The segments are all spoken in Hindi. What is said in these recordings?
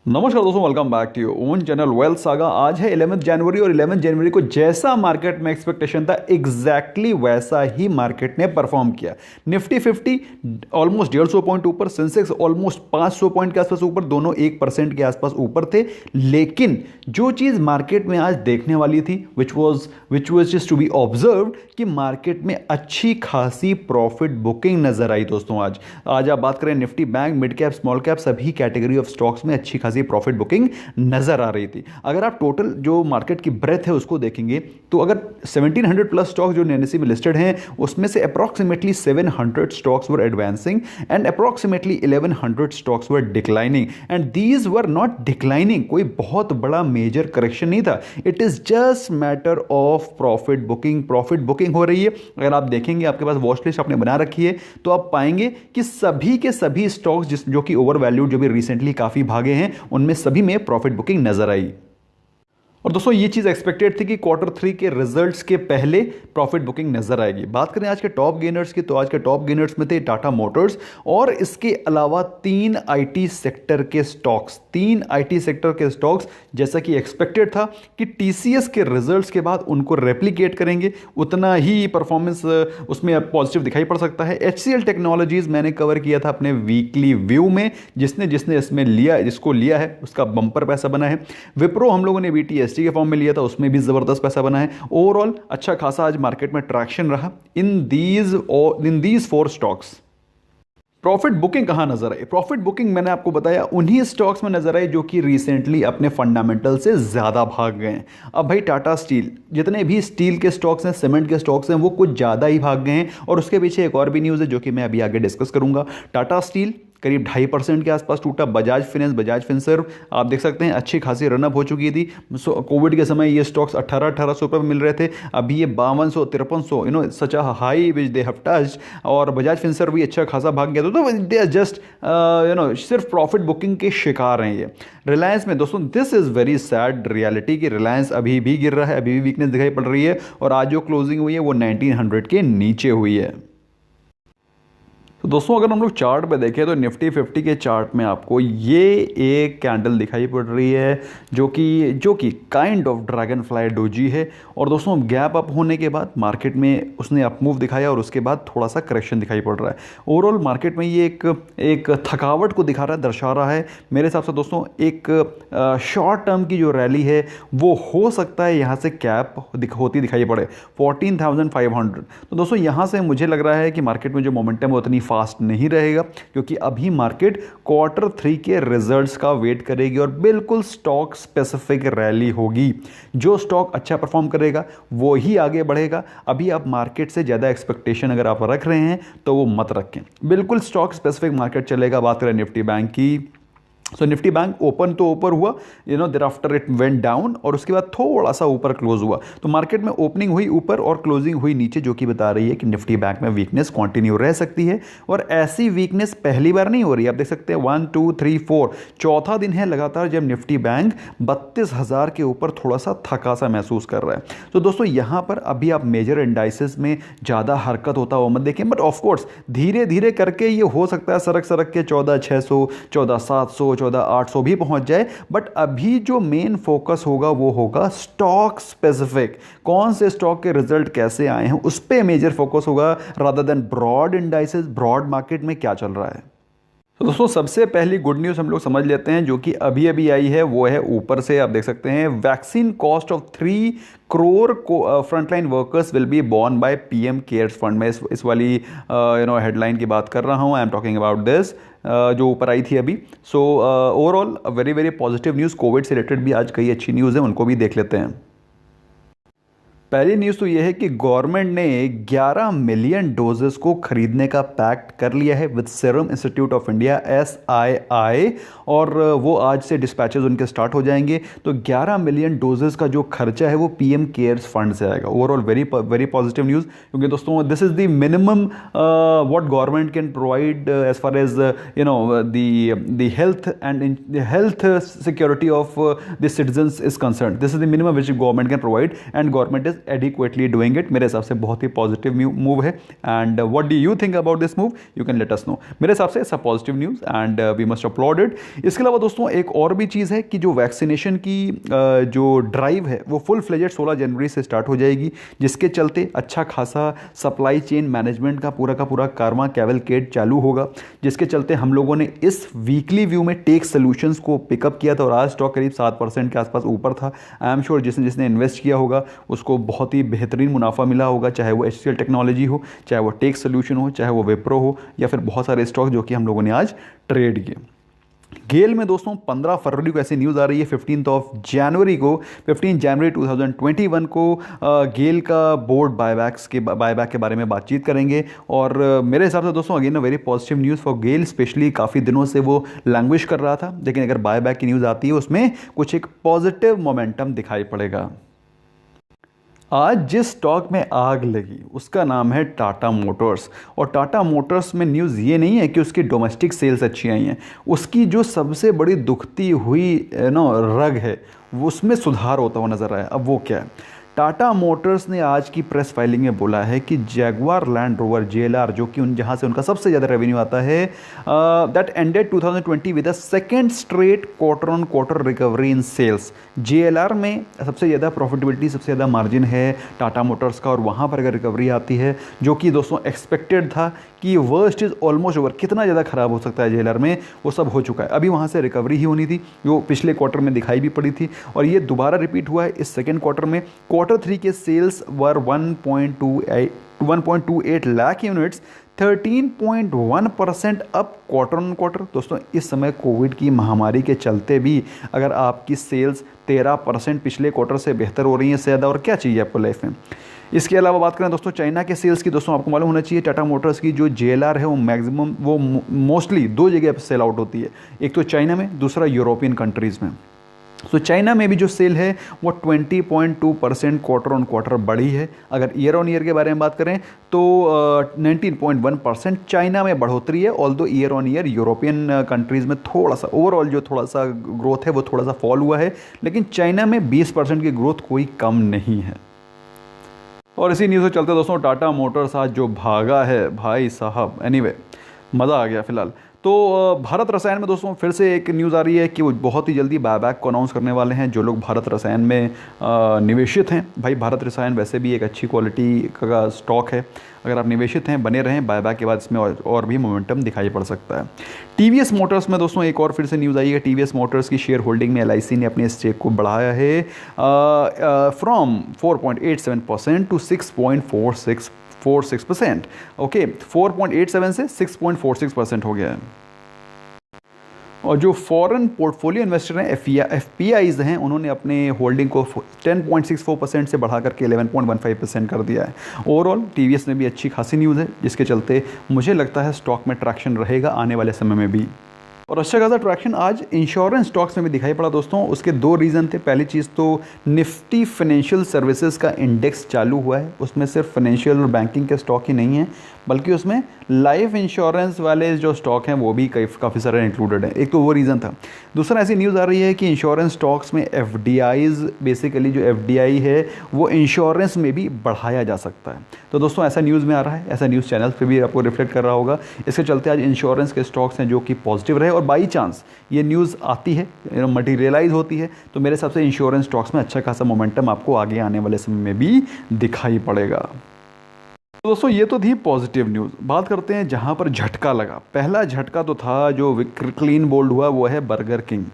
नमस्कार दोस्तों, welcome back to your own channel Wealth Saga. आज है 11 जनवरी और 11 जनवरी को जैसा मार्केट में एक्सपेक्टेशन था एग्जैक्टली वैसा ही मार्केट ने परफॉर्म किया। निफ्टी 50 ऑलमोस्ट 150 पॉइंट ऊपर, सेंसेक्स ऑलमोस्ट 500 पॉइंट के आसपास ऊपर, दोनों 1% के आसपास ऊपर थे। लेकिन जो चीज़ मार्केट में आज देखने वाली थी which was just to be observed कि मार्केट में अच्छी खासी प्रॉफिट बुकिंग नजर आई। दोस्तों आज आप बात करें Nifty bank, mid cap, small cap, सभी कैटेगरी ऑफ स्टॉक्स में अच्छी खासी प्रॉफिट बुकिंग नजर आ रही थी। अगर आप टोटल जो मार्केट की ब्रेथ है उसको देखेंगे तो अगर 1700 प्लस स्टॉक्स जो एनएसई में लिस्टेड हैं उसमें से approximately 700 stocks were advancing and approximately 1100 stocks were declining and these were not declining. कोई बहुत बड़ा मेजर करेक्शन नहीं था। It is just matter of profit booking हो रही है। अगर आप देखेंगे, आपके पास वॉच लिस्ट आपने बना रखी है, तो आप पाएंगे कि सभी के सभी स्टॉक्स जो कि ओवर वैल्यूड, जो भी रिसेंटली काफी भागे हैं, उनमें सभी में प्रॉफिट बुकिंग नजर आई। और दोस्तों ये चीज़ एक्सपेक्टेड थी कि Q3 के रिजल्ट्स के पहले प्रॉफिट बुकिंग नजर आएगी। बात करें आज के टॉप गेनर्स की, तो आज के टॉप गेनर्स में थे टाटा मोटर्स और इसके अलावा तीन आईटी सेक्टर के स्टॉक्स जैसा कि एक्सपेक्टेड था कि टीसीएस के रिजल्ट्स के बाद उनको रेप्लिकेट करेंगे, उतना ही परफॉर्मेंस उसमें पॉजिटिव दिखाई पड़ सकता है। HCL टेक्नोलॉजीज मैंने कवर किया था अपने वीकली व्यू में, जिसने इसमें जिसको लिया है उसका बंपर पैसा बना है। विप्रो हम लोगों ने BTS के फॉर्म में लिया था, उसमें भी जबरदस्त पैसा बना है। ओवरऑल अच्छा खासा आज मार्केट में ट्रैक्शन रहा in these 4 stocks. Profit booking कहां नजर आई? प्रॉफिट बुकिंग मैंने आपको बताया उन्हीं स्टॉक्स में नजर आई जो कि रिसेंटली अपने फंडामेंटल से ज्यादा भाग गए हैं। अब भाई टाटा स्टील, जितने भी स्टील के स्टॉक्स हैं, सीमेंट के स्टॉक्स हैं, वो कुछ ज्यादा ही भाग गए हैं और उसके पीछे एक और भी न्यूज़ है जो कि मैं अभी आगे डिस्कस करूंगा। टाटा स्टील करीब 2.5% के आसपास टूटा। बजाज फिनसर्व आप देख सकते हैं अच्छी खासी रनअप हो चुकी थी। कोविड के समय ये स्टॉक्स 1800 रुपये में मिल रहे थे, अभी ये 5200 5300 such a high which they have touched. और बजाज फिनसर्व भी अच्छा खासा भाग गया। तो दे आर जस्ट सिर्फ प्रॉफिट बुकिंग के शिकार हैं ये। रिलायंस में दोस्तों this is very sad reality कि रिलायंस अभी भी गिर रहा है, अभी भी वीकनेस दिखाई पड़ रही है और आज जो क्लोजिंग हुई है वो 1900 के नीचे हुई है। तो दोस्तों अगर हम लोग चार्ट पे देखें तो निफ्टी 50 के चार्ट में आपको ये एक कैंडल दिखाई पड़ रही है जो कि kind of dragon fly doji है। और दोस्तों गैप अप होने के बाद मार्केट में उसने अपमूव दिखाया और उसके बाद थोड़ा सा करेक्शन दिखाई पड़ रहा है। ओवरऑल मार्केट में ये एक थकावट को दिखा रहा है, दर्शा रहा है। मेरे हिसाब से दोस्तों एक शॉर्ट टर्म की जो रैली है वो हो सकता है यहाँ से कैप होती दिखाई पड़े 14,500। तो दोस्तों यहाँ से मुझे लग रहा है कि मार्केट में जो मोमेंटम है उतनी फास्ट नहीं रहेगा, क्योंकि अभी मार्केट Q3 के रिजल्ट्स का वेट करेगी और बिल्कुल स्टॉक स्पेसिफिक रैली होगी। जो स्टॉक अच्छा परफॉर्म करेगा वो ही आगे बढ़ेगा। अभी आप मार्केट से ज़्यादा एक्सपेक्टेशन अगर आप रख रहे हैं तो वो मत रखें, बिल्कुल स्टॉक स्पेसिफिक मार्केट चलेगा। बात करें निफ्टी बैंक की, सो निफ्टी बैंक ओपन तो ऊपर हुआ, there after it went down और उसके बाद थोड़ा सा ऊपर क्लोज हुआ। तो मार्केट में ओपनिंग हुई ऊपर और क्लोजिंग हुई नीचे, जो कि बता रही है कि निफ्टी बैंक में वीकनेस कंटिन्यू रह सकती है। और ऐसी वीकनेस पहली बार नहीं हो रही, आप देख सकते हैं 1 2 3 4 चौथा दिन है लगातार जब निफ्टी बैंक 32,000 के ऊपर थोड़ा सा थका सा महसूस कर रहा है। तो दोस्तों यहाँ पर अभी आप मेजर इंडाइसेस में ज़्यादा हरकत होता हुआ मत देखें, बट ऑफकोर्स धीरे धीरे करके ये हो सकता है सरक के 14,600 14,700 14,800 भी पहुंच जाए। बट अभी जो मेन फोकस होगा वो होगा स्टॉक स्पेसिफिक, कौन से स्टॉक के रिजल्ट कैसे आए हैं उस पे मेजर फोकस होगा, rather than broad indices, broad market में क्या चल रहा है। तो दोस्तों सबसे पहली गुड न्यूज़ हम लोग समझ लेते हैं जो कि अभी अभी आई है, वो है ऊपर से आप देख सकते हैं vaccine cost of 3 crore frontline workers will be borne by PM cares fund. में इस वाली हेडलाइन की बात कर रहा हूँ। I am talking about this जो ऊपर आई थी अभी। So overall very very positive news. Covid से रिलेटेड भी आज कई अच्छी न्यूज़ है, उनको भी देख लेते हैं। पहली न्यूज़ तो यह है कि गवर्नमेंट ने 11 मिलियन डोजेस को खरीदने का पैक्ट कर लिया है with serum institute of India SII, और वो आज से डिस्पैचेस उनके स्टार्ट हो जाएंगे। तो 11 मिलियन डोजेस का जो खर्चा है वो पीएम केयर्स फंड से आएगा। ओवरऑल वेरी पॉजिटिव न्यूज़, क्योंकि दोस्तों this is the minimum what government can provide as far as the health security of the citizens is concern. This is the minimum which government can provide and government is adequately doing it. मेरे हिसाब से बहुत ही पॉजिटिव मूव है। And what do you think about this move, you can let us know. मेरे हिसाब से it's a positive news and we must upload it. इसके अलावा दोस्तों एक और भी चीज़ है कि जो वैक्सीनेशन की जो ड्राइव है वो फुल फ्लेजेड 16 जनवरी से स्टार्ट हो जाएगी, जिसके चलते अच्छा खासा सप्लाई चेन मैनेजमेंट का पूरा कार्मा कैवलकेड चालू होगा, जिसके चलते हम लोगों ने इस वीकली व्यू में टेक सोल्यूशंस को पिकअप किया था और आज स्टॉक करीब 7% के आसपास ऊपर था। आई एम श्योर जिसने जिसने इन्वेस्ट किया होगा उसको बहुत ही बेहतरीन मुनाफा मिला होगा, चाहे वो HCL टेक्नोलॉजी हो, चाहे वो टेक सोल्यूशन हो, चाहे वो विप्रो हो, या फिर बहुत सारे स्टॉक जो कि हम लोगों ने आज ट्रेड किए। गेल में दोस्तों 15 फरवरी को ऐसी न्यूज़ आ रही है, 15 जनवरी 2021 को गेल का बोर्ड बायबैक के बारे में बातचीत करेंगे। और मेरे हिसाब से दोस्तों again a very positive news for GAIL, specially काफ़ी दिनों से वो लैंग्वेज कर रहा था, लेकिन अगर बायबैक की न्यूज़ आती है उसमें कुछ एक पॉजिटिव मोमेंटम दिखाई पड़ेगा। आज जिस स्टॉक में आग लगी उसका नाम है टाटा मोटर्स। और टाटा मोटर्स में न्यूज़ ये नहीं है कि उसकी डोमेस्टिक सेल्स अच्छी आई हैं, उसकी जो सबसे बड़ी दुखती हुई रग है वो उसमें सुधार होता हुआ नज़र आया। अब वो क्या है, टाटा मोटर्स ने आज की प्रेस फाइलिंग में बोला है कि जैगवार लैंड रोवर JLR, जो कि जहां से उनका सबसे ज़्यादा रेवेन्यू आता है, that ended 2020 with a second straight quarter on quarter recovery in sales. JLR में सबसे ज़्यादा प्रॉफिटेबिलिटी, सबसे ज़्यादा मार्जिन है टाटा मोटर्स का, और वहाँ पर अगर रिकवरी आती है, जो कि दोस्तों एक्सपेक्टेड था कि वर्स्ट इज़ ऑलमोस्ट ओवर, कितना ज़्यादा ख़राब हो सकता है JLR में, वो सब हो चुका है। अभी वहाँ से रिकवरी ही होनी थी, जो पिछले क्वार्टर में दिखाई भी पड़ी थी, और ये दोबारा रिपीट हुआ है इस सेकेंड क्वार्टर में। Q3 के sales were 1.28 lakh units, 13.1% up quarter on quarter. दोस्तों इस समय कोविड की महामारी के चलते भी अगर आपकी सेल्स 13% पिछले क्वार्टर से बेहतर हो रही है, इससे ज़्यादा और क्या चाहिए आपको लाइफ में। इसके अलावा बात करें दोस्तों चाइना के सेल्स की, दोस्तों आपको मालूम होना चाहिए टाटा मोटर्स की जो JLR है वो मैक्सिमम वो मोस्टली दो जगह पर सेल आउट होती है, एक तो चाइना में, दूसरा यूरोपियन कंट्रीज़ में। तो चाइना में भी जो सेल है वो 20.2% क्वार्टर ऑन क्वार्टर बढ़ी है। अगर ईयर ऑन ईयर के बारे में बात करें तो 19.1% चाइना में बढ़ोतरी है, although year on year European countries में थोड़ा सा ओवरऑल जो थोड़ा सा ग्रोथ है वो थोड़ा सा फॉल हुआ है, लेकिन चाइना में 20% की ग्रोथ कोई कम नहीं है। और इसी न्यूज़ से चलते दोस्तों टाटा मोटर्स आज जो भागा है भाई साहब, एनीवे मज़ा आ गया फिलहाल। तो भारत रसायन में दोस्तों फिर से एक न्यूज़ आ रही है कि वो बहुत ही जल्दी बायबैक को अनाउंस करने वाले हैं जो लोग भारत रसायन में निवेशित हैं। भाई भारत रसायन वैसे भी एक अच्छी क्वालिटी का स्टॉक है, अगर आप निवेशित हैं बने रहें, बायबैक के बाद इसमें और भी मोमेंटम दिखाई पड़ सकता है। TVS मोटर्स में दोस्तों एक और फिर से न्यूज़ आई है, TVS मोटर्स की शेयर होल्डिंग में LIC ने अपने स्टेक को बढ़ाया है फ्रॉम 4.87% टू 6.46%। ओके, 4.87 से 6.46% हो गया है। और जो फॉरेन पोर्टफोलियो इन्वेस्टर हैं FPIs हैं, उन्होंने अपने होल्डिंग को 10.64% से बढ़ा करके 11.15% कर दिया है। ओवरऑल TVS में भी अच्छी खासी न्यूज़ है, जिसके चलते मुझे लगता है स्टॉक में ट्रैक्शन रहेगा आने वाले समय में भी। और अच्छा खासा ट्रैक्शन आज इंश्योरेंस स्टॉक्स में भी दिखाई पड़ा दोस्तों। उसके दो रीज़न थे। पहली चीज़ तो निफ्टी फाइनेंशियल सर्विसेज का इंडेक्स चालू हुआ है, उसमें सिर्फ फाइनेंशियल और बैंकिंग के स्टॉक ही नहीं है, बल्कि उसमें लाइफ इंश्योरेंस वाले जो स्टॉक हैं वो भी काफ़ी सारे इंक्लूडेड हैं। एक तो वो रीज़न था। दूसरा ऐसी न्यूज़ आ रही है कि इंश्योरेंस स्टॉक्स में FDIs, बेसिकली जो FDI है वो इंश्योरेंस में भी बढ़ाया जा सकता है। तो दोस्तों ऐसा न्यूज़ में आ रहा है, ऐसा न्यूज़ चैनल पे भी आपको रिफ्लेक्ट कर रहा होगा। इसके चलते आज इंश्योरेंस के स्टॉक्स हैं जो कि पॉजिटिव रहे, और बाई चांस ये न्यूज़ आती है, मटीरियलाइज होती है, तो मेरे हिसाब से इंश्योरेंस स्टॉक्स में अच्छा खासा मोमेंटम आपको आगे आने वाले समय में भी दिखाई पड़ेगा। तो दोस्तों ये तो थी पॉजिटिव न्यूज़। बात करते हैं जहाँ पर झटका लगा। पहला झटका तो था जो क्लीन बोल्ड हुआ, वो है बर्गर किंग।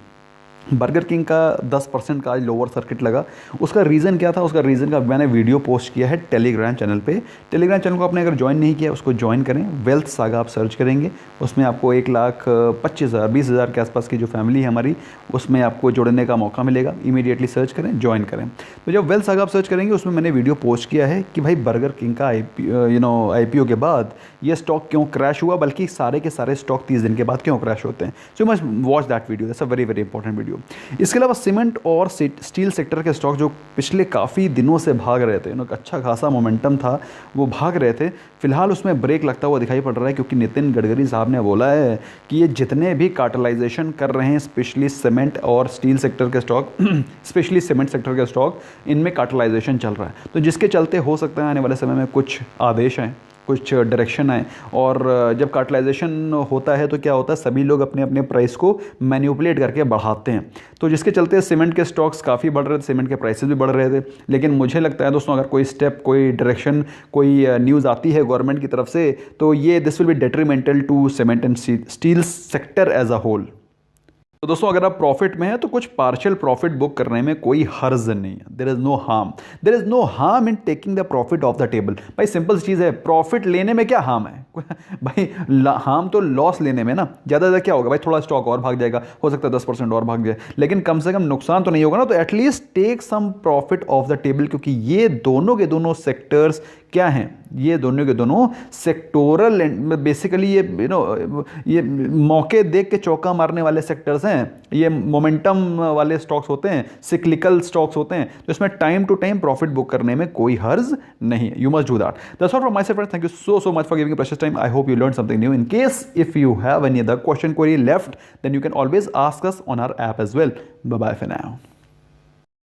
बर्गर किंग का 10% का आज लोअर सर्किट लगा। उसका रीज़न क्या था? उसका रीज़न का मैंने वीडियो पोस्ट किया है टेलीग्राम चैनल पे। टेलीग्राम चैनल को आपने अगर ज्वाइन नहीं किया उसको ज्वाइन करें। वेल्थ सागा आप सर्च करेंगे, उसमें आपको 1,25,000 20,000 के आसपास की जो फैमिली है हमारी, उसमें आपको जुड़ने का मौका मिलेगा। इमीडिएटली सर्च करें, ज्वाइन करें। तो जब वेल्थ सागा आप सर्च करेंगे उसमें मैंने वीडियो पोस्ट किया है कि भाई बर्गर किंग का IPO के बाद ये स्टॉक क्यों क्रैश हुआ, बल्कि सारे के सारे स्टॉक 30 दिन के बाद क्यों क्रैश होते हैं। सो must watch that video, that's a very very important video. हो। इसके अलावा सीमेंट और स्टील सेक्टर के स्टॉक जो पिछले काफ़ी दिनों से भाग रहे थे, अच्छा खासा मोमेंटम था, वो भाग रहे थे, फिलहाल उसमें ब्रेक लगता हुआ दिखाई पड़ रहा है, क्योंकि नितिन गडकरी साहब ने बोला है कि ये जितने भी कार्टलाइजेशन कर रहे हैं, स्पेशली सीमेंट और स्टील सेक्टर के स्टॉक स्पेशली सीमेंट सेक्टर के स्टॉक, इनमें कार्टलाइजेशन चल रहा है, तो जिसके चलते हो सकता है आने वाले समय में कुछ आदेश आए, कुछ डायरेक्शन आए। और जब कार्टलाइजेशन होता है तो क्या होता है, सभी लोग अपने अपने प्राइस को मैनिपुलेट करके बढ़ाते हैं, तो जिसके चलते सीमेंट के स्टॉक्स काफ़ी बढ़ रहे थे, सीमेंट के प्राइसेस भी बढ़ रहे थे। लेकिन मुझे लगता है दोस्तों, अगर कोई स्टेप, कोई डायरेक्शन, कोई न्यूज़ आती है गवर्नमेंट की तरफ से, तो ये this will be detrimental to cement and steel sector as a whole. तो दोस्तों, अगर आप प्रॉफिट में हैं तो कुछ पार्शियल प्रॉफिट बुक करने में कोई हर्ज नहीं है। There is no harm, there is no harm in taking the profit off the table. भाई सिंपल चीज़ है, प्रॉफिट लेने में क्या हार्म है भाई हार्म तो लॉस लेने में ना, ज़्यादा ज़्यादा क्या होगा भाई, थोड़ा स्टॉक और भाग जाएगा, हो सकता है 10% और भाग जाए, लेकिन कम से कम नुकसान तो नहीं होगा ना। तो at least take some profit off the table, क्योंकि ये दोनों के दोनों सेक्टर्स क्या हैं, ये दोनों के दोनों सेक्टोरल, बेसिकली ये मौके देख के चौका मारने वाले सेक्टर्स हैं, ये मोमेंटम वाले स्टॉक्स होते हैं, सिक्लिकल स्टॉक्स होते हैं, तो इसमें time to time profit book करने में कोई हर्ज नहीं है। You must do that. That's all from my side friends, thank you so much for giving precious time. I hope you learn something new. In case if you have any other question, query left, then you can always ask us on our app as well. Bye bye for now.